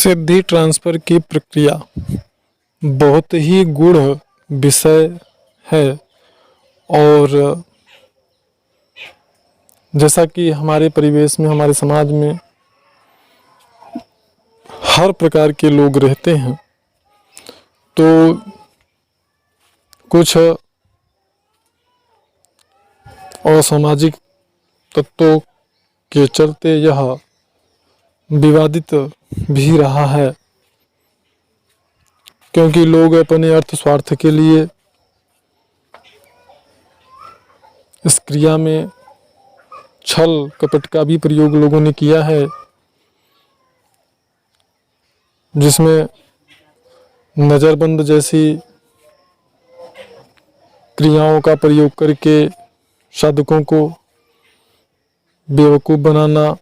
सिद्धि transfer की प्रक्रिया बहुत ही गूढ़ विषय है। और जैसा कि हमारे परिवेश में, हमारे समाज में हर प्रकार के लोग रहते हैं, तो कुछ असामाजिक तत्वों के चलते यह विवादित भी रहा है, क्योंकि लोग अपने अर्थ स्वार्थ के लिए इस क्रिया में छल कपट का भी प्रयोग लोगों ने किया है, जिसमें नज़रबंद जैसी क्रियाओं का प्रयोग करके साधकों को बेवकूफ़ बनाना।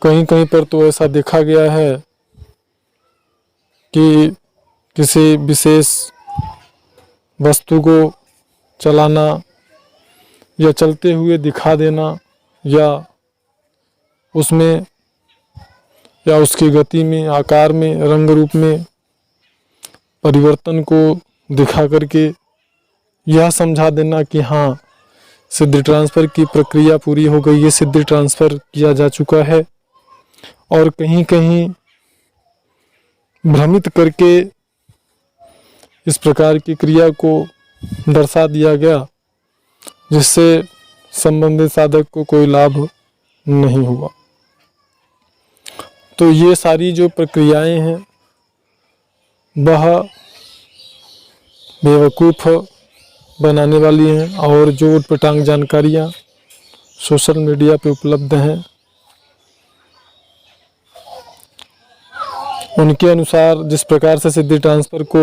कहीं कहीं पर तो ऐसा देखा गया है कि किसी विशेष वस्तु को चलाना या चलते हुए दिखा देना, या उसमें या उसकी गति में, आकार में, रंग रूप में परिवर्तन को दिखा करके यह समझा देना कि हाँ, सिद्धि ट्रांसफ़र की प्रक्रिया पूरी हो गई है, सिद्धि ट्रांसफ़र किया जा चुका है। और कहीं कहीं भ्रमित करके इस प्रकार की क्रिया को दर्शा दिया गया, जिससे संबंधित साधक को कोई लाभ नहीं हुआ। तो ये सारी जो प्रक्रियाएं हैं वह बेवकूफ़ बनाने वाली हैं, और जो उटपटांग जानकारियाँ सोशल मीडिया पे उपलब्ध हैं उनके अनुसार जिस प्रकार से सिद्धि ट्रांसफ़र को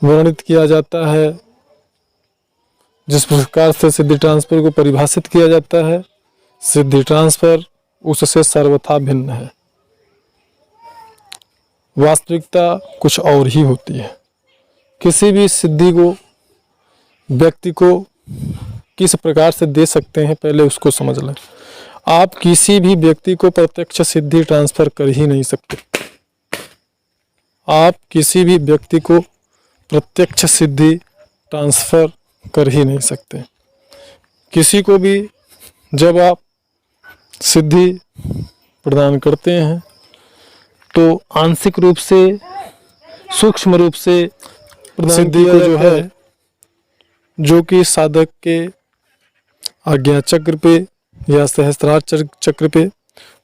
वर्णित किया जाता है, जिस प्रकार से सिद्धि ट्रांसफ़र को परिभाषित किया जाता है, सिद्धि ट्रांसफ़र उससे सर्वथा भिन्न है। वास्तविकता कुछ और ही होती है। किसी भी सिद्धि को व्यक्ति को किस प्रकार से दे सकते हैं, पहले उसको समझ लें। आप किसी भी व्यक्ति को प्रत्यक्ष सिद्धि ट्रांसफ़र कर ही नहीं सकते। आप किसी भी व्यक्ति को प्रत्यक्ष सिद्धि ट्रांसफ़र कर ही नहीं सकते। किसी को भी जब आप सिद्धि प्रदान करते हैं तो आंशिक रूप से, सूक्ष्म रूप से सिद्धि को जो है, जो कि साधक के आज्ञा चक्र पे या सहस्त्रार चक्र पे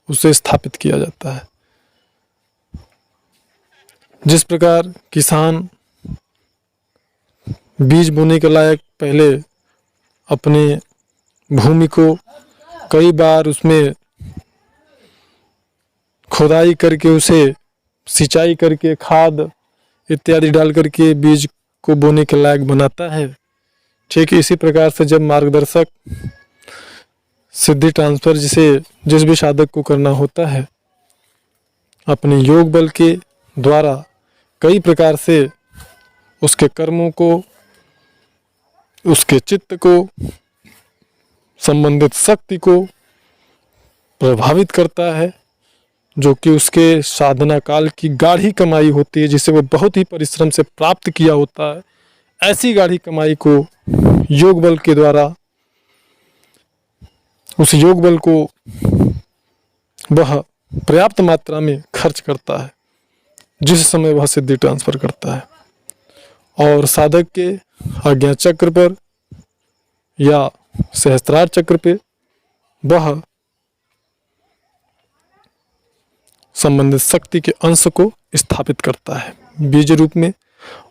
उसे स्थापित किया जाता है। जिस प्रकार किसान बीज बोने के लायक पहले अपने भूमि को कई बार उसमें खुदाई करके, उसे सिंचाई करके, खाद इत्यादि डाल करके बीज को बोने के लायक बनाता है, ठीक इसी प्रकार से जब मार्गदर्शक सिद्धि ट्रांसफ़र जिस भी साधक को करना होता है, अपने योग बल के द्वारा कई प्रकार से उसके कर्मों को, उसके चित्त को, संबंधित शक्ति को प्रभावित करता है, जो कि उसके साधना काल की गाढ़ी कमाई होती है, जिसे वो बहुत ही परिश्रम से प्राप्त किया होता है। ऐसी गाढ़ी कमाई को योग बल के द्वारा, उस योग बल को वह पर्याप्त मात्रा में खर्च करता है जिस समय वह सिद्धि ट्रांसफ़र करता है। और साधक के आज्ञा चक्र पर या सहस्त्रार चक्र पे वह संबंधित शक्ति के अंश को स्थापित करता है बीज रूप में,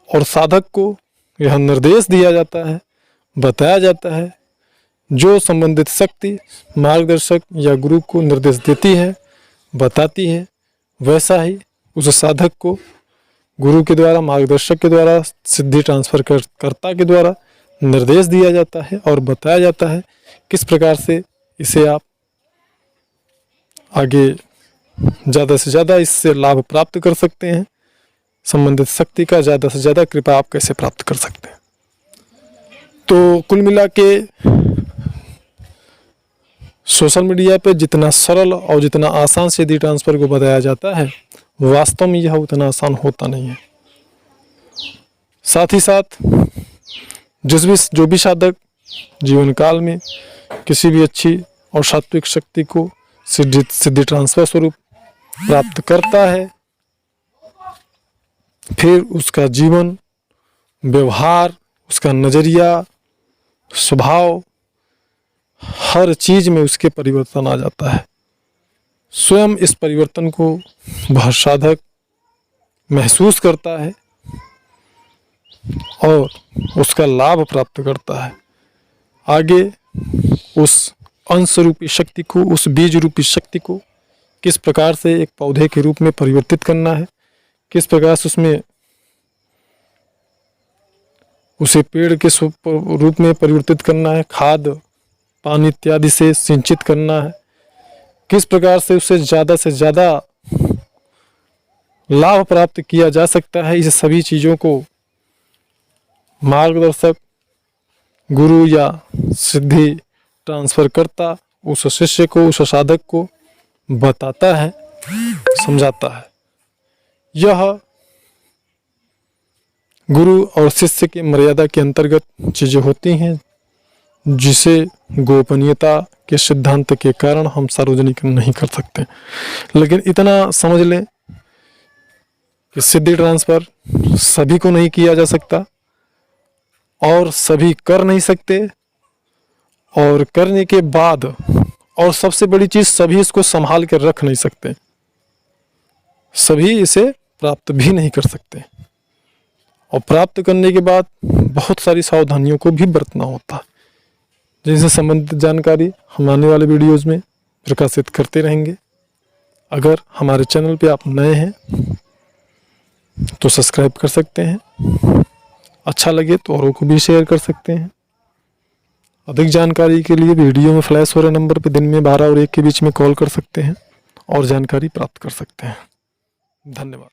और साधक को यह निर्देश दिया जाता है, बताया जाता है, जो संबंधित शक्ति मार्गदर्शक या गुरु को निर्देश देती है, बताती है, वैसा ही उस साधक को गुरु के द्वारा, मार्गदर्शक के द्वारा, सिद्धि ट्रांसफ़र कर्ता के द्वारा निर्देश दिया जाता है और बताया जाता है किस प्रकार से इसे आप आगे ज़्यादा से ज़्यादा इससे लाभ प्राप्त कर सकते हैं, संबंधित शक्ति का ज़्यादा से ज़्यादा कृपा आप कैसे प्राप्त कर सकते हैं। तो कुल मिला के सोशल मीडिया पे जितना सरल और जितना आसान सिद्धि ट्रांसफ़र को बताया जाता है, वास्तव में यह उतना आसान होता नहीं है। साथ ही साथ जो भी साधक जीवन काल में किसी भी अच्छी और सात्विक शक्ति को सिद्धि ट्रांसफ़र स्वरूप प्राप्त करता है, फिर उसका जीवन, व्यवहार, उसका नज़रिया, स्वभाव, हर चीज़ में उसके परिवर्तन आ जाता है। स्वयं इस परिवर्तन को वह साधक महसूस करता है और उसका लाभ प्राप्त करता है। आगे उस अंश रूपी शक्ति को, उस बीज रूपी शक्ति को किस प्रकार से एक पौधे के रूप में परिवर्तित करना है, किस प्रकार से उसमें उसे पेड़ के रूप में परिवर्तित करना है, खाद पानी इत्यादि से सिंचित करना है, किस प्रकार से उससे ज़्यादा लाभ प्राप्त किया जा सकता है, इस सभी चीज़ों को मार्गदर्शक गुरु या सिद्धि ट्रांसफ़र करता उस शिष्य को, उस साधक को बताता है, समझाता है। यह गुरु और शिष्य के मर्यादा के अंतर्गत चीज़ें होती हैं, जिसे गोपनीयता के सिद्धांत के कारण हम सार्वजनिक नहीं कर सकते। लेकिन इतना समझ लें कि सिद्धि ट्रांसफ़र सभी को नहीं किया जा सकता और सभी कर नहीं सकते, और करने के बाद और सबसे बड़ी चीज़, सभी इसको संभाल कर रख नहीं सकते, सभी इसे प्राप्त भी नहीं कर सकते, और प्राप्त करने के बाद बहुत सारी सावधानियों को भी बरतना होता है, जिनसे संबंधित जानकारी हम आने वाले वीडियोज़ में प्रकाशित करते रहेंगे। अगर हमारे चैनल पे आप नए हैं तो सब्सक्राइब कर सकते हैं, अच्छा लगे तो औरों को भी शेयर कर सकते हैं। अधिक जानकारी के लिए वीडियो में फ्लैश हो रहे नंबर पर दिन में 12 और 1 के बीच में कॉल कर सकते हैं और जानकारी प्राप्त कर सकते हैं। धन्यवाद।